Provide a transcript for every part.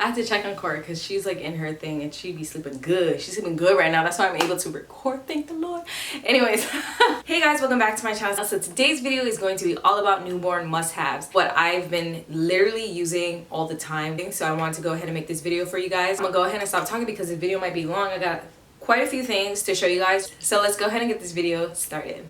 I have to check on Cora because she's like in her thing and she be sleeping good. She's sleeping good right now. That's why I'm able to record, thank the Lord. Anyways, hey guys, welcome back to my channel. So today's video is going to be all about newborn must-haves, what I've been literally using all the time. So I wanted to go ahead and make this video for you guys. I'm gonna go ahead and stop talking because the video might be long. I got quite a few things to show you guys. So let's go ahead and get this video started.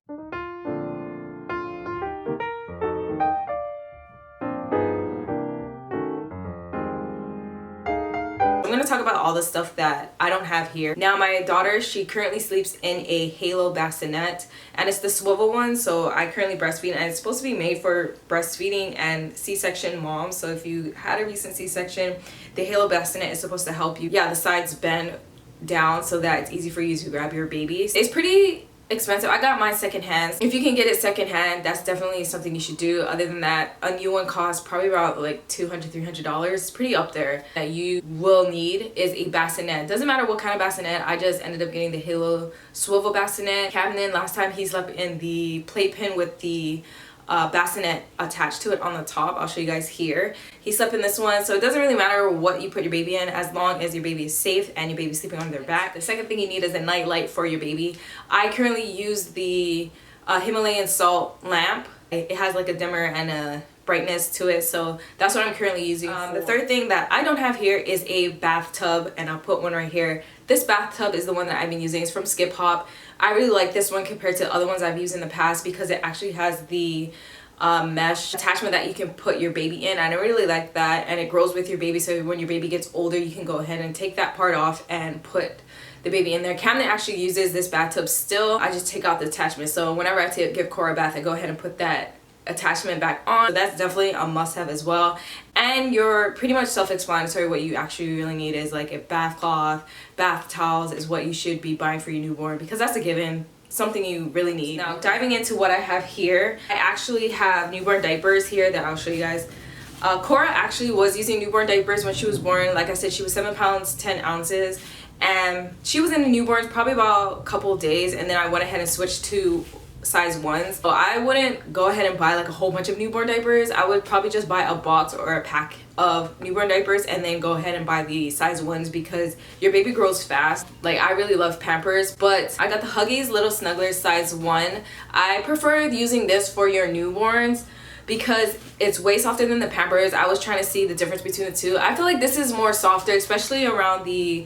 I'm going to talk about all the stuff that I don't have here. Now my daughter, she currently sleeps in a Halo bassinet and it's the swivel one. So I currently breastfeed and it's supposed to be made for breastfeeding and C-section moms. So if you had a recent C-section, the Halo bassinet is supposed to help you. Yeah, the sides bend down so that it's easy for you to grab your baby. It's pretty expensive. I got mine secondhand. If you can get it secondhand, that's definitely something you should do. Other than that, a new one costs probably about like $200–300. It's pretty up there. That you will need is a bassinet. Doesn't matter what kind of bassinet. I just ended up getting the Halo swivel bassinet. Kamden, last time he slept in the playpen with the bassinet attached to it on the top. I'll show you guys here. He slept in this one, so it doesn't really matter what you put your baby in as long as your baby is safe and your baby's sleeping on their back. The second thing you need is a night light for your baby. I currently use the Himalayan salt lamp. It has like a dimmer and a brightness to it, so that's what I'm currently using. The third thing that I don't have here is a bathtub, and I'll put one right here. This bathtub is the one that I've been using. It's from Skip Hop. I really like this one compared to other ones I've used in the past because it actually has the mesh attachment that you can put your baby in, and I really like that, and it grows with your baby, so when your baby gets older you can go ahead and take that part off and put the baby in there. Kamden actually uses this bathtub still. I just take out the attachment, so whenever I give Cora a bath I go ahead and put that attachment back on. So that's definitely a must-have as well. And you're pretty much self-explanatory. What you actually really need is like a bath cloth, bath towels is what you should be buying for your newborn because that's a given, something you really need. Now diving into what I have here, I actually have newborn diapers here that I'll show you guys. Cora actually was using newborn diapers when she was born. Like I said, she was 7 pounds 10 ounces and she was in the newborns probably about a couple of days, and then I went ahead and switched to size 1s. So I wouldn't go ahead and buy like a whole bunch of newborn diapers. I would probably just buy a box or a pack of newborn diapers and then go ahead and buy the size 1s because your baby grows fast. Like I really love Pampers, but I got the Huggies little Snugglers size 1. I prefer using this for your newborns because it's way softer than the Pampers. I was trying to see the difference between the two. I feel like this is more softer, especially around the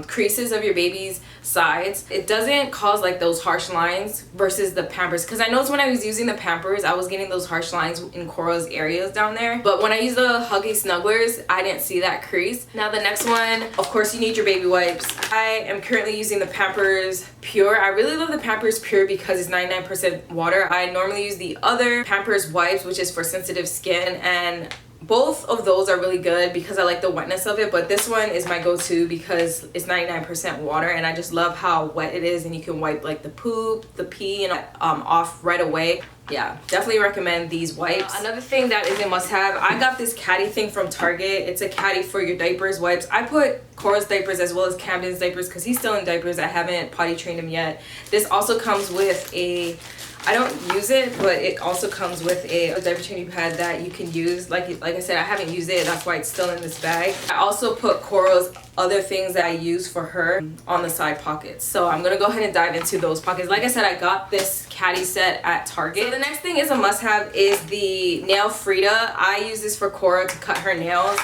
creases of your baby's sides. It doesn't cause like those harsh lines versus the Pampers, because I noticed when I was using the Pampers I was getting those harsh lines in Cora's areas down there, but when I use the Huggies Snugglers I didn't see that crease. Now the next one, of course, you need your baby wipes. I am currently using the Pampers Pure. I really love the Pampers Pure because it's 99% water. I normally use the other Pampers wipes, which is for sensitive skin, and both of those are really good because I like the wetness of it, but this one is my go-to because it's 99% water and I just love how wet it is, and you can wipe like the poop, the pee, and off right away. Yeah, definitely recommend these wipes. Another thing that is a must-have, I got this caddy thing from Target. It's a caddy for your diapers wipes. I put Cora's diapers as well as Kamden's diapers because he's still in diapers. I haven't potty trained him yet. This also comes with a, I don't use it, but it also comes with a diaper changing pad that you can use. Like I said, I haven't used it, that's why it's still in this bag. I also put Cora's other things that I use for her on the side pockets, so I'm gonna go ahead and dive into those pockets. Like I said, I got this caddy set at Target. So the next thing is a must-have is the nail Frida. I use this for Cora to cut her nails.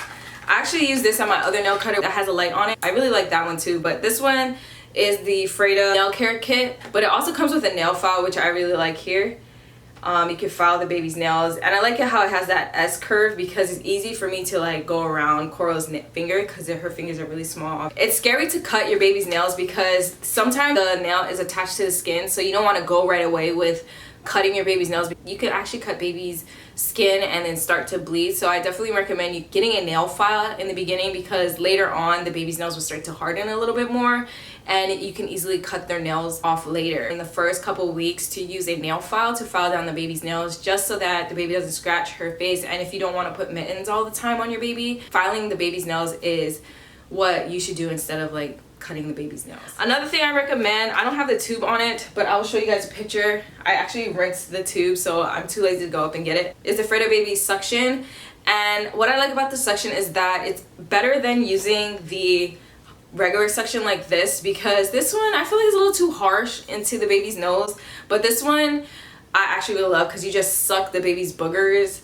I actually use this on my other nail cutter that has a light on it. I really like that one too, but this one is the Frida nail care kit, but it also comes with a nail file, which I really like here. You can file the baby's nails, and I like it how it has that S curve because it's easy for me to like go around Cora's finger because her fingers are really small. It's scary to cut your baby's nails because sometimes the nail is attached to the skin, so you don't want to go right away with cutting your baby's nails. You could actually cut baby's skin and then start to bleed, so I definitely recommend you getting a nail file in the beginning because later on the baby's nails will start to harden a little bit more and you can easily cut their nails off later. In the first couple weeks, to use a nail file to file down the baby's nails just so that the baby doesn't scratch her face, and if you don't want to put mittens all the time on your baby, filing the baby's nails is what you should do instead of like cutting the baby's nails. Another thing I recommend, I don't have the tube on it, but I'll show you guys a picture. I actually rinsed the tube, so I'm too lazy to go up and get it. It's the Frida Baby Suction, And what I like about this suction is that it's better than using the regular suction like this, because this one I feel like is a little too harsh into the baby's nose, but this one I actually really love because you just suck the baby's boogers.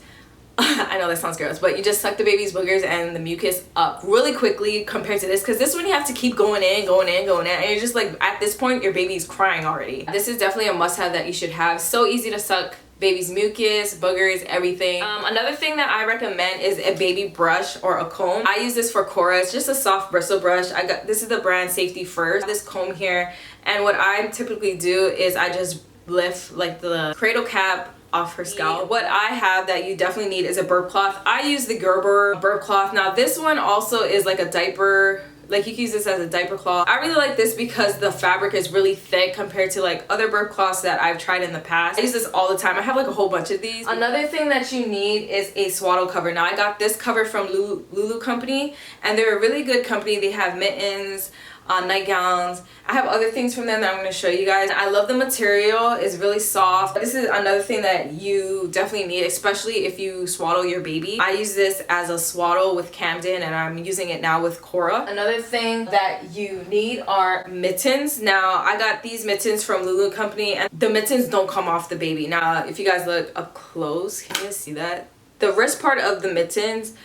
I know that sounds gross, but you just suck the baby's boogers and the mucus up really quickly compared to this, because this one you have to keep going in, and you're just like, at this point your baby's crying already. This is definitely a must-have that you should have. So easy to suck baby's mucus, boogers, everything. Another thing that I recommend is a baby brush or a comb. I use this for Cora. It's just a soft bristle brush. This is the brand Safety First. This comb here, and what I typically do is I just lift like the cradle cap off her scalp. What I have that you definitely need is a burp cloth. I use the Gerber burp cloth. Now this one also is like a diaper, like you can use this as a diaper cloth. I really like this because the fabric is really thick compared to like other burp cloths that I've tried in the past. I use this all the time. I have like a whole bunch of these. Another thing that you need is a swaddle cover. Now I got this cover from Lulu Company, and they're a really good company. They have mittens, nightgowns. I have other things from them that I'm going to show you guys. I love the material. It's really soft. This is another thing that you definitely need, especially if you swaddle your baby. I use this as a swaddle with Kamden, and I'm using it now with Cora. Another thing that you need are mittens. Now I got these mittens from Lulu Company, and the mittens don't come off the baby. Now if you guys look up close, can you guys see that? The wrist part of the mittens,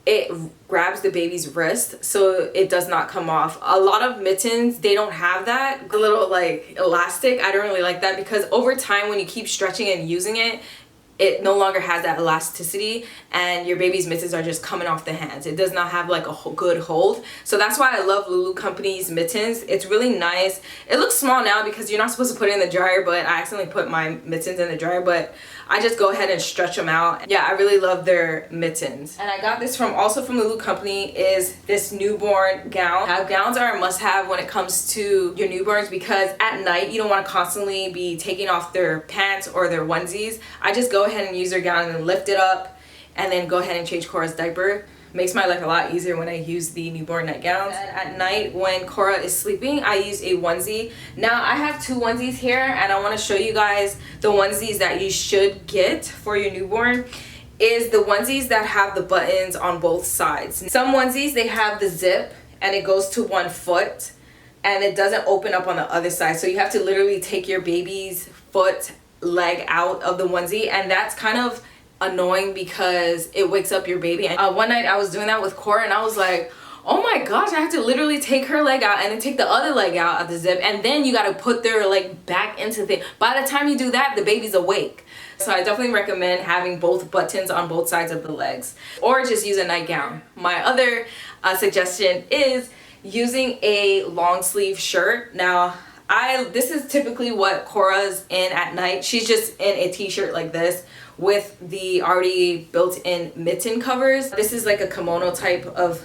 it grabs the baby's wrist so it does not come off. A lot of mittens, they don't have that, the little like elastic. I don't really like that, because over time when you keep stretching and using it, it no longer has that elasticity, and your baby's mittens are just coming off the hands. It does not have like a good hold. So that's why I love Lulu Company's mittens. It's really nice. It looks small now because you're not supposed to put it in the dryer, but I accidentally put my mittens in the dryer, but I just go ahead and stretch them out. Yeah, I really love their mittens. And I got this also from Lulu Company, is this newborn gown. Now, gowns are a must-have when it comes to your newborns, because at night you don't want to constantly be taking off their pants or their onesies. I just go ahead and use their gown and lift it up, and then go ahead and change Cora's diaper. Makes my life a lot easier when I use the newborn nightgowns. At night when Cora is sleeping, I use a onesie. Now I have two onesies here, and I want to show you guys the onesies that you should get for your newborn. Is the onesies that have the buttons on both sides. Some onesies, they have the zip and it goes to one foot and it doesn't open up on the other side, so you have to literally take your baby's leg out of the onesie, and that's kind of annoying because it wakes up your baby. And one night I was doing that with Cora, and I was like, oh my gosh, I have to literally take her leg out and then take the other leg out of the zip, and then you got to put their leg back into the... By the time you do that, the baby's awake. So I definitely recommend having both buttons on both sides of the legs, or just use a nightgown. My other suggestion is using a long sleeve shirt. Now this is typically what Cora's in at night. She's just in a t-shirt like this with the already built-in mitten covers. This is like a kimono type of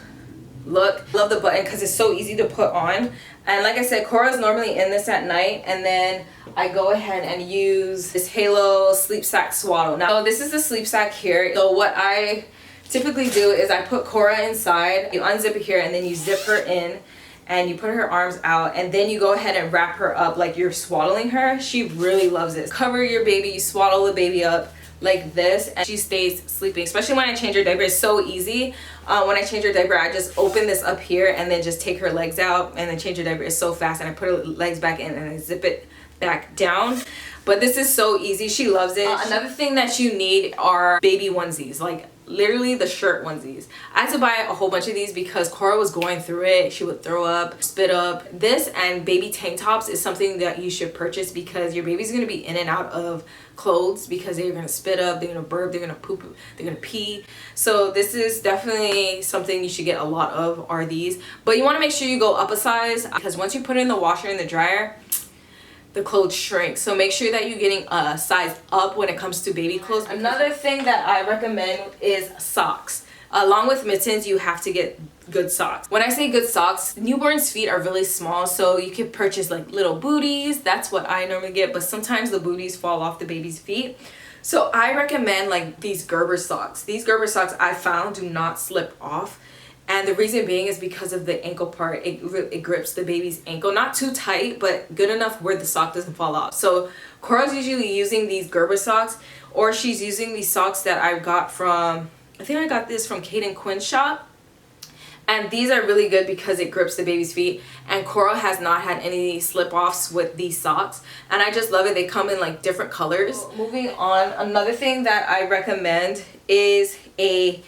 look. Love the button because it's so easy to put on. And like I said, Cora's normally in this at night, and then I go ahead and use this Halo sleep sack swaddle. Now this is the sleep sack here. So what I typically do is I put Cora inside, you unzip it here, and then you zip her in, and you put her arms out, and then you go ahead and wrap her up like you're swaddling her. She really loves it. Cover your baby, you swaddle the baby up like this, and she stays sleeping. Especially when I change her diaper, it's so easy. When I change her diaper, I just open this up here and then just take her legs out and then change her diaper. It's so fast, and I put her legs back in and I zip it back down. But this is so easy. She loves it. Another thing that you need are baby onesies, like literally the shirt onesies. I had to buy a whole bunch of these because Cora was going through it. She would throw up, spit up. This and baby tank tops is something that you should purchase because your baby's going to be in and out of clothes because they're going to spit up, they're going to burp, they're going to poop, they're going to pee. So this is definitely something you should get a lot of, are these. But you want to make sure you go up a size because once you put it in the washer and the dryer, the clothes shrink. So make sure that you're getting a size up when it comes to baby clothes. Another thing that I recommend is socks. Along with mittens, you have to get good socks. When I say good socks, newborns' feet are really small, so you can purchase like little booties. That's what I normally get, but sometimes the booties fall off the baby's feet. So I recommend like these Gerber socks. These Gerber socks I found do not slip off. And the reason being is because of the ankle part. It grips the baby's ankle. Not too tight, but good enough where the sock doesn't fall off. So Cora's usually using these Gerber socks, or she's using these socks that I got from I think I got this from Kate and Quinn's shop. And these are really good because it grips the baby's feet. And Coral has not had any slip-offs with these socks. And I just love it. They come in like different colors. Moving on, another thing that I recommend is a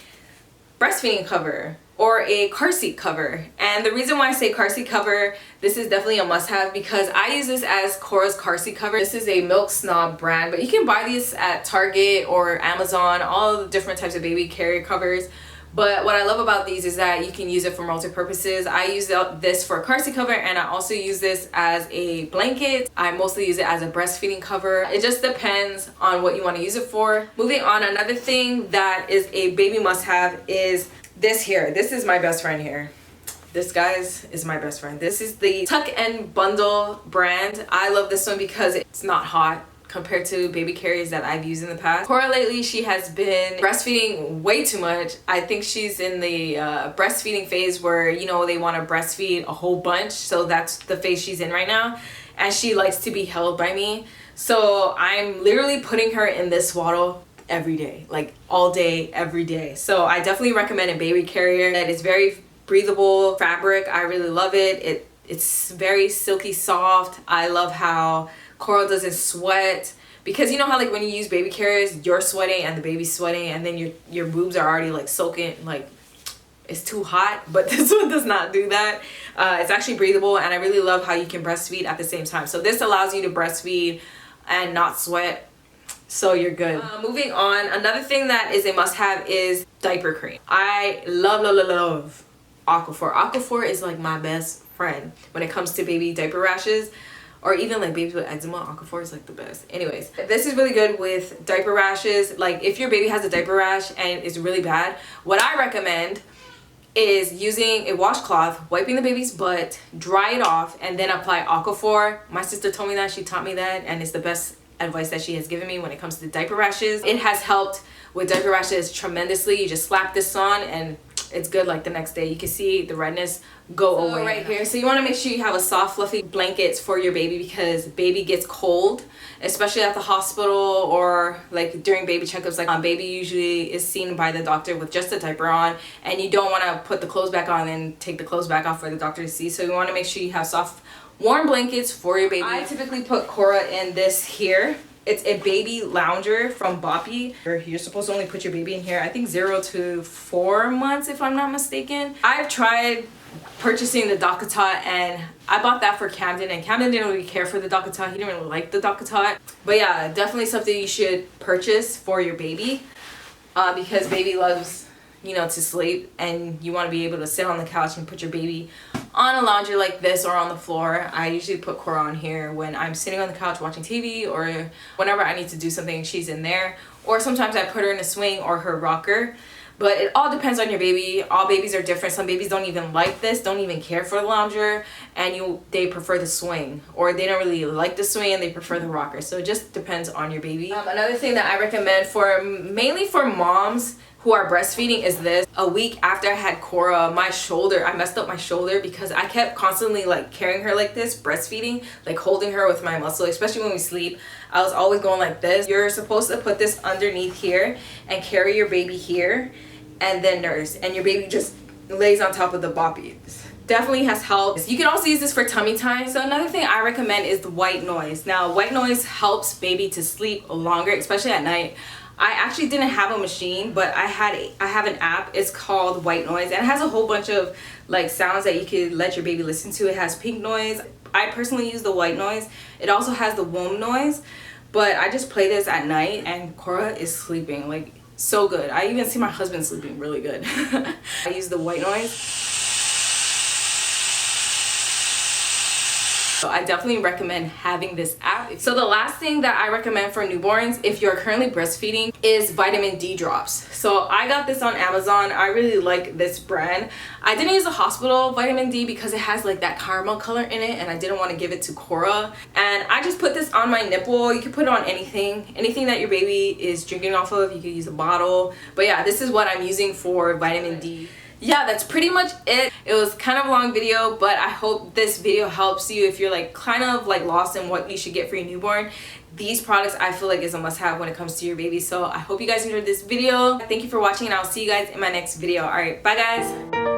breastfeeding cover or a car seat cover. And the reason why I say car seat cover, this is definitely a must-have because I use this as Cora's car seat cover. This is a Milk Snob brand, but you can buy these at Target or Amazon, all the different types of baby carrier covers. But what I love about these is that you can use it for multi-purposes. I use this for a car seat cover, and I also use this as a blanket. I mostly use it as a breastfeeding cover. It just depends on what you want to use it for. Moving on, another thing that is a baby must-have is this here. This is my best friend here. This, guys, is my best friend. This is the Tuck and Bundle brand. I love this one because it's not hot compared to baby carriers that I've used in the past. Cora lately, she has been breastfeeding way too much. I think she's in the breastfeeding phase where, you know, they want to breastfeed a whole bunch. So that's the phase she's in right now. And she likes to be held by me. So I'm literally putting her in this swaddle every day, like all day, every day. So I definitely recommend a baby carrier that is very breathable fabric. I really love it. It's very silky soft. I love how Coral doesn't sweat, because you know how like when you use baby carriers, you're sweating and the baby's sweating, and then your boobs are already like soaking, like it's too hot. But this one does not do that. It's actually breathable, and I really love how you can breastfeed at the same time. So this allows you to breastfeed and not sweat, so you're good. Moving on, another thing that is a must-have is diaper cream. I love Aquaphor. Aquaphor is like my best friend when it comes to baby diaper rashes, or even like babies with eczema. Aquaphor is like the best. Anyways, this is really good with diaper rashes. Like if your baby has a diaper rash and it's really bad, what I recommend is using a washcloth, wiping the baby's butt, dry it off, and then apply Aquaphor. My sister told me that, she taught me that, and it's the best advice that she has given me when it comes to diaper rashes. It has helped with diaper rashes tremendously. You just slap this on and it's good. Like the next day you can see the redness go away. Right here, so you want to make sure you have a soft fluffy blankets for your baby, because baby gets cold, especially at the hospital or like during baby checkups. Like baby usually is seen by the doctor with just a diaper on, and you don't want to put the clothes back on and take the clothes back off for the doctor to see. So you want to make sure you have soft warm blankets for your baby. I typically put Cora in this here. It's a baby lounger from Boppy. You're supposed to only put your baby in here, I think 0 to 4 months if I'm not mistaken. I've tried purchasing the DockATot, and I bought that for Kamden, and Kamden didn't really care for the DockATot. He didn't really like the DockATot. But yeah, definitely something you should purchase for your baby, because baby loves, you know, to sleep, and you want to be able to sit on the couch and put your baby on a lounger like this or on the floor. I usually put Cora on here when I'm sitting on the couch watching TV, or whenever I need to do something, she's in there. Or sometimes I put her in a swing or her rocker. But it all depends on your baby. All babies are different. Some babies don't even like this, don't even care for the lounger, and they prefer the swing. Or they don't really like the swing and they prefer the rocker. So it just depends on your baby. Another thing that I recommend mainly for moms who are breastfeeding is this. A week after I had Cora, I messed up my shoulder because I kept constantly like carrying her like this, breastfeeding, like holding her with my muscle, especially when we sleep. I was always going like this. You're supposed to put this underneath here and carry your baby here and then nurse, and your baby just lays on top of the boppy. Definitely has helped. You can also use this for tummy time. So another thing I recommend is the white noise. Now white noise helps baby to sleep longer, especially at night. I actually didn't have a machine, but I have an app. It's called White Noise, and it has a whole bunch of like sounds that you could let your baby listen to. It has pink noise. I personally use the white noise. It also has the womb noise, but I just play this at night and Cora is sleeping like so good. I even see my husband sleeping really good. I use the white noise. So I definitely recommend having this app. So the last thing that I recommend for newborns, if you're currently breastfeeding, is vitamin D drops. So I got this on Amazon. I really like this brand. I didn't use the hospital vitamin D because it has like that caramel color in it, and I didn't want to give it to Cora. And I just put this on my nipple. You can put it on anything that your baby is drinking off of. You could use a bottle. But yeah, this is what I'm using for vitamin D. yeah, that's pretty much it. It was kind of a long video, but I hope this video helps you if you're like kind of like lost in what you should get for your newborn. These products I feel like is a must-have when it comes to your baby. So I hope you guys enjoyed this video. Thank you for watching, and I'll see you guys in my next video. All right, bye guys.